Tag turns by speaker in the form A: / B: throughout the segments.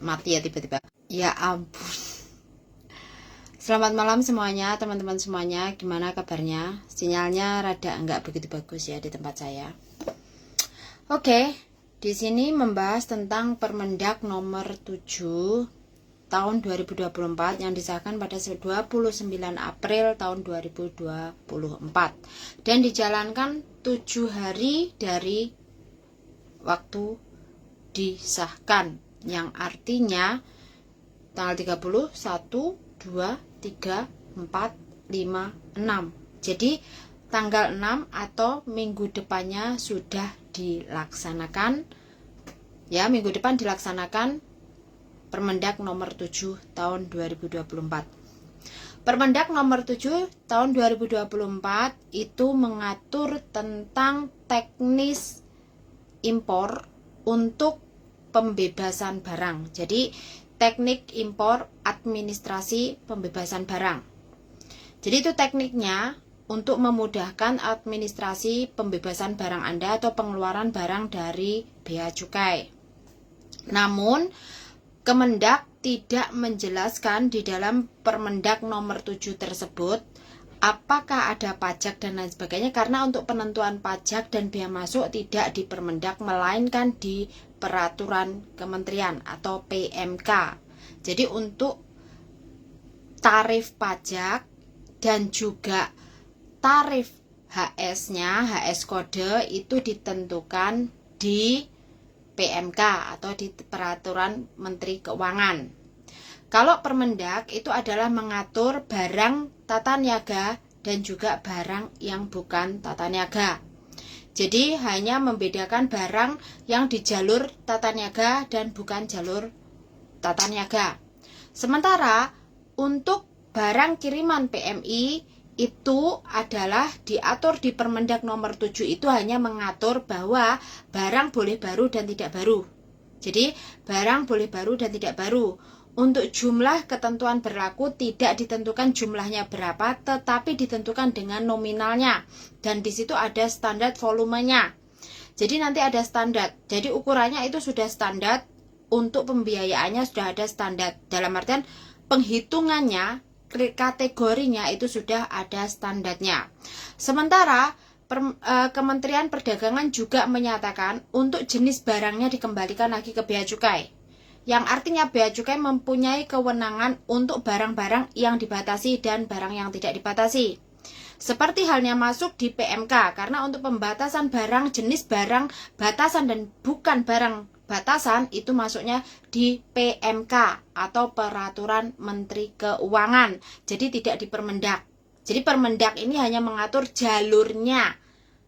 A: mati ya tiba-tiba. Ya ampun. Selamat malam semuanya, teman-teman semuanya. Gimana kabarnya? Sinyalnya rada enggak begitu bagus ya di tempat saya. Oke, di sini membahas tentang Permendak nomor 7 tahun 2024 yang disahkan pada 29 April tahun 2024 dan dijalankan 7 hari dari waktu disahkan, yang artinya tanggal 30, 1, 2, 3, 4, 5, 6. Jadi tanggal 6 atau minggu depannya sudah dilaksanakan. Ya, minggu depan dilaksanakan Permendak nomor 7 tahun 2024. Permendak nomor 7 tahun 2024 itu mengatur tentang teknis impor untuk pembebasan barang. Jadi teknik impor administrasi pembebasan barang. Jadi itu tekniknya untuk memudahkan administrasi pembebasan barang Anda atau pengeluaran barang dari bea cukai. Namun Kemendak tidak menjelaskan di dalam Permendak nomor 7 tersebut apakah ada pajak dan lain sebagainya, karena untuk penentuan pajak dan bea masuk tidak di Permendak melainkan di Peraturan Kementerian atau PMK. Jadi untuk tarif pajak dan juga tarif HS-nya, HS kode itu ditentukan di PMK atau di Peraturan Menteri Keuangan. Kalau Permendak itu adalah mengatur barang tata niaga dan juga barang yang bukan tata niaga. Jadi hanya membedakan barang yang di jalur tata niaga dan bukan jalur tata niaga. Sementara untuk barang kiriman PMI itu adalah diatur di Permendak nomor 7 itu hanya mengatur bahwa barang boleh baru dan tidak baru. Jadi barang boleh baru dan tidak baru. Untuk jumlah ketentuan berlaku tidak ditentukan jumlahnya berapa, tetapi ditentukan dengan nominalnya. Dan di situ ada standar volumenya. Jadi nanti ada standar. Jadi ukurannya itu sudah standar, untuk pembiayaannya sudah ada standar. Dalam artian penghitungannya, kategorinya itu sudah ada standarnya. Sementara Kementerian Perdagangan juga menyatakan untuk jenis barangnya dikembalikan lagi ke bea cukai, yang artinya bea cukai mempunyai kewenangan untuk barang-barang yang dibatasi dan barang yang tidak dibatasi. Seperti halnya masuk di PMK, karena untuk pembatasan barang, jenis barang batasan dan bukan barang batasan itu masuknya di PMK atau Peraturan Menteri Keuangan. Jadi tidak di Permendak. Jadi Permendak ini hanya mengatur jalurnya,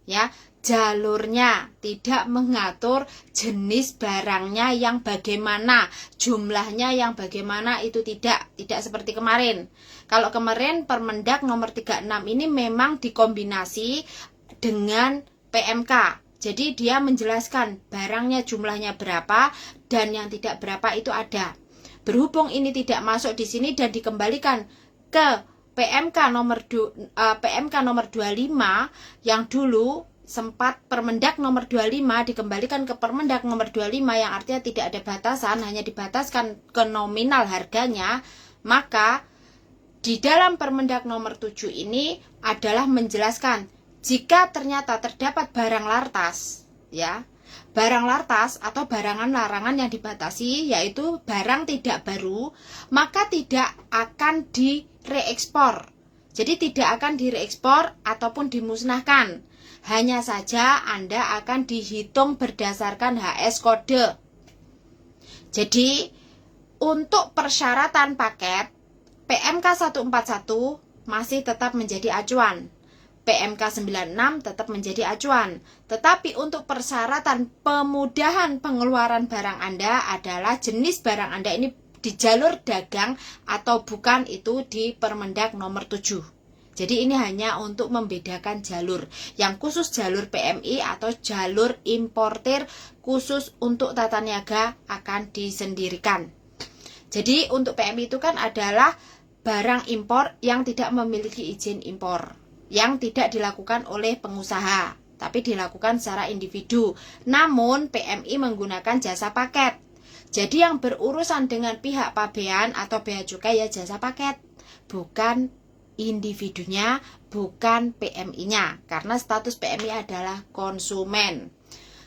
A: ya, jalurnya, tidak mengatur jenis barangnya yang bagaimana, jumlahnya yang bagaimana, itu tidak seperti kemarin. Kalau kemarin Permendak nomor 36 ini memang dikombinasi dengan PMK. Jadi dia menjelaskan barangnya jumlahnya berapa dan yang tidak berapa itu ada. Berhubung ini tidak masuk di sini dan dikembalikan ke PMK nomor 25 yang dulu sempat Permendak nomor 25 dikembalikan ke Permendak nomor 25 yang artinya tidak ada batasan, hanya dibataskan ke nominal harganya, maka di dalam Permendak nomor 7 ini adalah menjelaskan jika ternyata terdapat barang lartas, ya, barang lartas atau barangan larangan yang dibatasi, yaitu barang tidak baru, maka tidak akan direekspor. Jadi tidak akan direekspor ataupun dimusnahkan. Hanya saja Anda akan dihitung berdasarkan HS kode. Jadi untuk persyaratan paket PMK 141 masih tetap menjadi acuan. PMK 96 tetap menjadi acuan. Tetapi untuk persyaratan pemudahan pengeluaran barang Anda adalah jenis barang Anda ini di jalur dagang atau bukan, itu di Permendak nomor 7. Jadi ini hanya untuk membedakan jalur. Yang khusus jalur PMI atau jalur importir khusus untuk tata niaga akan disendirikan. Jadi untuk PMI itu kan adalah barang impor yang tidak memiliki izin impor, yang tidak dilakukan oleh pengusaha, tapi dilakukan secara individu. Namun PMI menggunakan jasa paket. Jadi yang berurusan dengan pihak pabean atau bea cukai ya jasa paket, bukan individunya, bukan PMI-nya, karena status PMI adalah konsumen.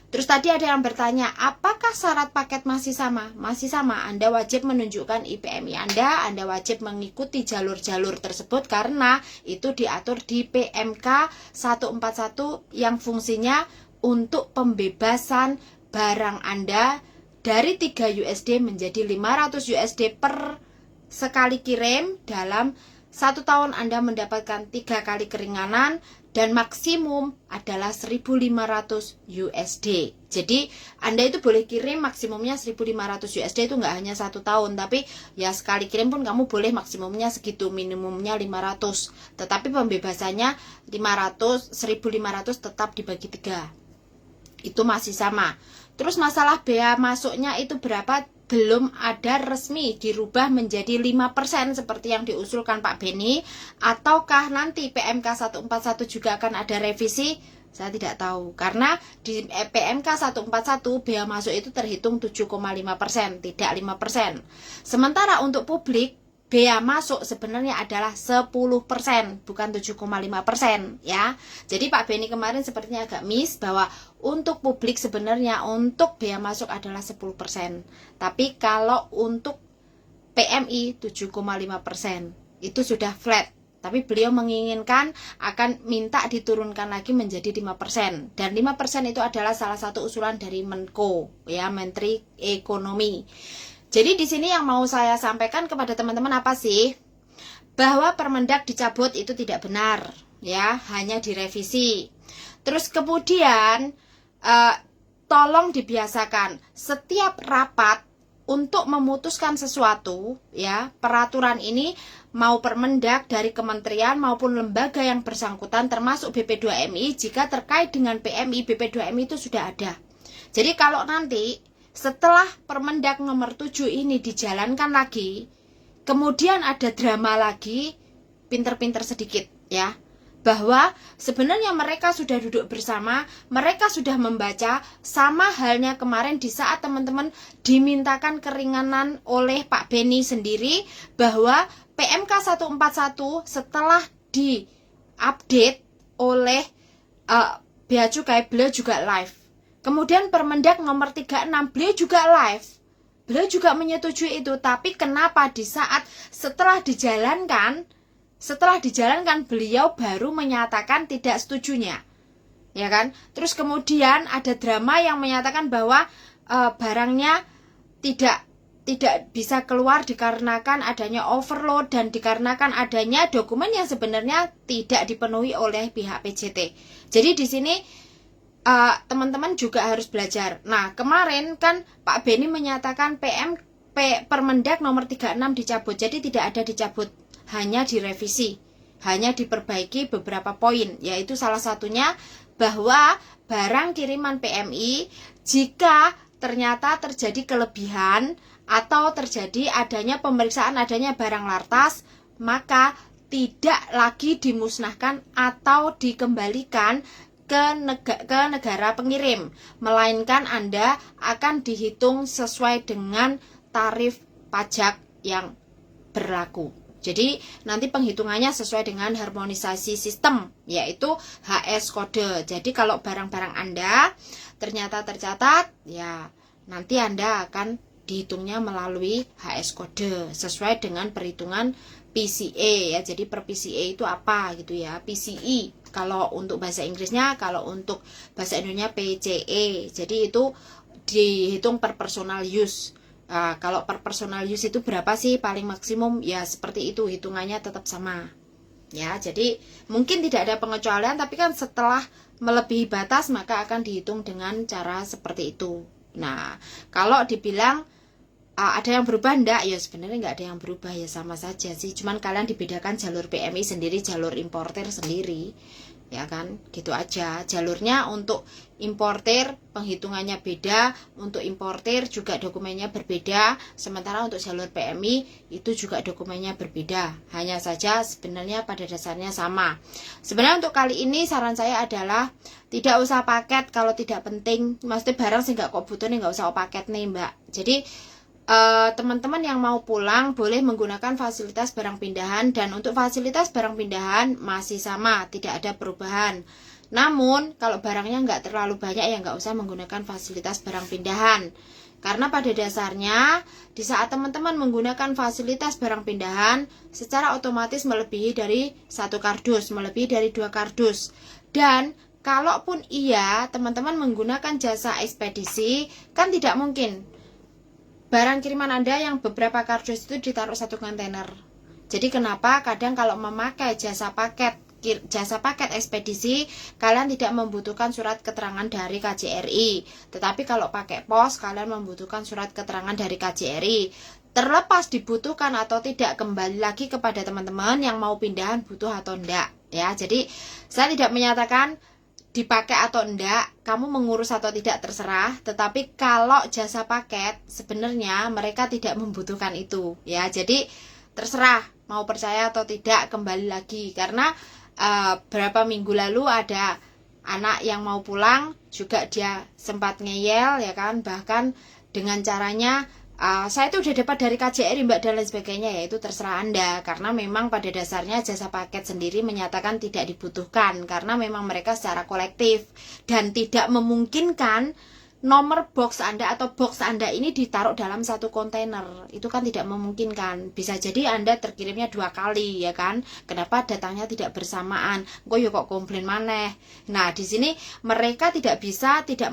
A: Terus tadi ada yang bertanya, apakah syarat paket masih sama? Masih sama, Anda wajib menunjukkan IPMI Anda wajib mengikuti jalur-jalur tersebut karena itu diatur di PMK 141 yang fungsinya untuk pembebasan barang Anda dari 3 USD menjadi 500 USD per sekali kirim. Dalam 1 tahun Anda mendapatkan 3 kali keringanan dan maksimum adalah 1.500 USD. Jadi Anda itu boleh kirim maksimumnya 1.500 USD, itu nggak hanya 1 tahun, tapi ya sekali kirim pun kamu boleh maksimumnya segitu, minimumnya 500. Tetapi pembebasannya 1.500 tetap dibagi 3. Itu masih sama. Terus masalah bea masuknya itu berapa? Belum ada resmi, dirubah menjadi 5% seperti yang diusulkan Pak Beni. Ataukah nanti PMK 141 juga akan ada revisi? Saya tidak tahu. Karena di PMK 141 bea masuk itu terhitung 7,5%, tidak 5%. Sementara untuk publik, bea masuk sebenarnya adalah 10%, bukan 7,5% ya. Jadi Pak Beni kemarin sepertinya agak miss bahwa untuk publik sebenarnya untuk bea masuk adalah 10%. Tapi kalau untuk PMI 7,5%. Itu sudah flat. Tapi beliau menginginkan akan minta diturunkan lagi menjadi 5%. Dan 5% itu adalah salah satu usulan dari Menko, ya, Menteri Ekonomi. Jadi di sini yang mau saya sampaikan kepada teman-teman apa sih? Bahwa Permendak dicabut itu tidak benar, ya, hanya direvisi. Terus kemudian tolong dibiasakan setiap rapat untuk memutuskan sesuatu, ya, peraturan ini mau Permendak dari kementerian maupun lembaga yang bersangkutan termasuk BP2MI, jika terkait dengan PMI, BP2MI itu sudah ada. Jadi kalau nanti setelah Permendak nomor 7 ini dijalankan lagi, kemudian ada drama lagi, pinter-pinter sedikit ya, bahwa sebenarnya mereka sudah duduk bersama, mereka sudah membaca, sama halnya kemarin di saat teman-teman dimintakan keringanan oleh Pak Beni sendiri, bahwa PMK 141 setelah diupdate oleh Bea Cukai, beliau juga live. Kemudian Permendak nomor 36 beliau juga live. Beliau juga menyetujui itu, tapi kenapa di saat setelah dijalankan beliau baru menyatakan tidak setujunya. Ya kan? Terus kemudian ada drama yang menyatakan bahwa barangnya tidak bisa keluar dikarenakan adanya overload dan dikarenakan adanya dokumen yang sebenarnya tidak dipenuhi oleh pihak PJT. Jadi di sini teman-teman juga harus belajar. Nah, kemarin kan Pak Beni menyatakan Permendak nomor 36 dicabut. Jadi tidak ada dicabut, hanya direvisi, hanya diperbaiki beberapa poin, yaitu salah satunya bahwa barang kiriman PMI jika ternyata terjadi kelebihan atau terjadi adanya pemeriksaan adanya barang lartas, maka tidak lagi dimusnahkan atau dikembalikan ke negara pengirim, melainkan Anda akan dihitung sesuai dengan tarif pajak yang berlaku. Jadi nanti penghitungannya sesuai dengan harmonisasi sistem, yaitu HS kode. Jadi kalau barang-barang Anda ternyata tercatat, ya nanti Anda akan dihitungnya melalui HS kode sesuai dengan perhitungan PCA ya. Jadi per PCA itu apa gitu ya, PCE kalau untuk bahasa Inggrisnya, kalau untuk bahasa Indonesianya PCE. Jadi itu dihitung per personal use. Nah, kalau per personal use itu berapa sih paling maksimum? Ya seperti itu, hitungannya tetap sama. Ya, jadi mungkin tidak ada pengecualian, tapi kan setelah melebihi batas maka akan dihitung dengan cara seperti itu. Nah, kalau dibilang ada yang berubah enggak? Ya sebenarnya enggak ada yang berubah, ya sama saja sih. Cuman kalian dibedakan jalur PMI sendiri, jalur importer sendiri. Ya kan, gitu aja. Jalurnya untuk importer penghitungannya beda, untuk importer juga dokumennya berbeda, sementara untuk jalur PMI itu juga dokumennya berbeda. Hanya saja sebenarnya pada dasarnya sama. Sebenarnya untuk kali ini saran saya adalah tidak usah paket kalau tidak penting. Maksudnya barang sih nggak kok butuh nih, nggak usah paket nih Mbak. Jadi teman-teman yang mau pulang boleh menggunakan fasilitas barang pindahan, dan untuk fasilitas barang pindahan masih sama, tidak ada perubahan. Namun kalau barangnya nggak terlalu banyak ya nggak usah menggunakan fasilitas barang pindahan, karena pada dasarnya di saat teman-teman menggunakan fasilitas barang pindahan secara otomatis melebihi dari 1 kardus, melebihi dari 2 kardus. Dan kalaupun iya teman-teman menggunakan jasa ekspedisi, kan tidak mungkin barang kiriman Anda yang beberapa kardus itu ditaruh 1 kontainer. Jadi kenapa kadang kalau memakai jasa paket ekspedisi, kalian tidak membutuhkan surat keterangan dari KJRI. Tetapi kalau pakai pos, kalian membutuhkan surat keterangan dari KJRI. Terlepas dibutuhkan atau tidak, kembali lagi kepada teman-teman yang mau pindahan butuh atau enggak ya. Jadi saya tidak menyatakan dipakai atau enggak, kamu mengurus atau tidak terserah. Tetapi kalau jasa paket sebenarnya mereka tidak membutuhkan itu ya. Jadi terserah mau percaya atau tidak, kembali lagi. Karena berapa minggu lalu ada anak yang mau pulang juga, dia sempat ngeyel ya kan, bahkan dengan caranya saya itu udah dapat dari KJRI Mbak dan lain sebagainya. Ya itu terserah Anda, karena memang pada dasarnya jasa paket sendiri menyatakan tidak dibutuhkan, karena memang mereka secara kolektif dan tidak memungkinkan nomor box Anda atau box Anda ini ditaruh dalam 1 kontainer. Itu kan tidak memungkinkan. Bisa jadi Anda terkirimnya 2 kali ya kan. Kenapa datangnya tidak bersamaan? Kok komplain maneh. Nah, di sini mereka tidak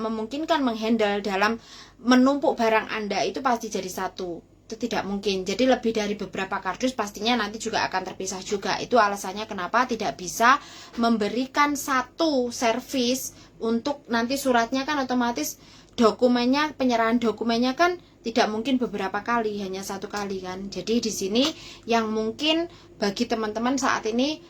A: memungkinkan menghandle dalam menumpuk barang Anda itu pasti jadi 1. Itu tidak mungkin. Jadi lebih dari beberapa kardus pastinya nanti juga akan terpisah juga. Itu alasannya kenapa tidak bisa memberikan 1 servis untuk nanti suratnya kan otomatis dokumennya, penyerahan dokumennya kan tidak mungkin beberapa kali, hanya 1 kali kan. Jadi di sini yang mungkin bagi teman-teman saat ini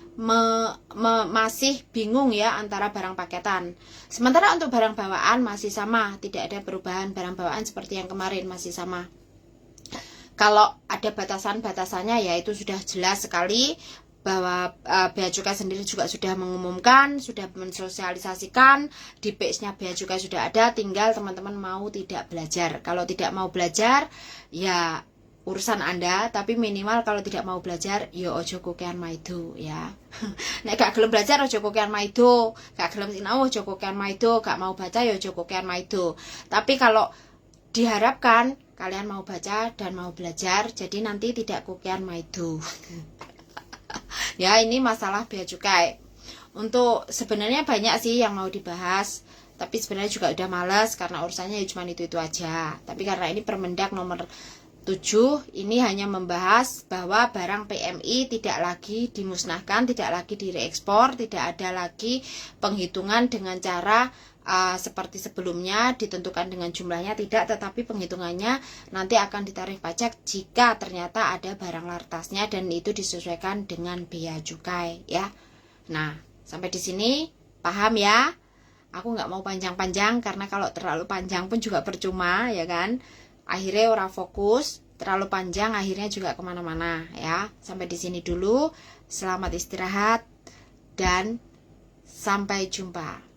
A: masih bingung ya antara barang paketan. Sementara untuk barang bawaan masih sama, tidak ada perubahan. Barang bawaan seperti yang kemarin masih sama. Kalau ada batasan-batasannya ya itu sudah jelas sekali, bahwa Bea Cukai sendiri juga sudah mengumumkan, sudah mensosialisasikan, di page-nya Bea Cukai sudah ada, tinggal teman-teman mau tidak belajar. Kalau tidak mau belajar, ya urusan Anda, tapi minimal kalau tidak mau belajar, ya ojo kokean maido ya. Nek gak gelem belajar ojo kokean maido, gak gelem sinau ojo kokean maido, gak mau baca ya ojo kokean maido. Tapi kalau diharapkan kalian mau baca dan mau belajar, jadi nanti tidak kokean maido. Ya ini masalah Bea Cukai. Untuk sebenarnya banyak sih yang mau dibahas, tapi sebenarnya juga udah males karena urusannya ya cuma itu aja. Tapi karena ini Permendak nomor 7 ini hanya membahas bahwa barang PMI tidak lagi dimusnahkan, tidak lagi direekspor, tidak ada lagi penghitungan dengan cara seperti sebelumnya ditentukan dengan jumlahnya, tidak, tetapi penghitungannya nanti akan ditarif pajak jika ternyata ada barang lartasnya dan itu disesuaikan dengan bea cukai ya. Nah, sampai di sini paham ya? Aku nggak mau panjang-panjang karena kalau terlalu panjang pun juga percuma ya kan. Akhirnya ora fokus, terlalu panjang akhirnya juga kemana-mana ya. Sampai di sini dulu, selamat istirahat dan sampai jumpa.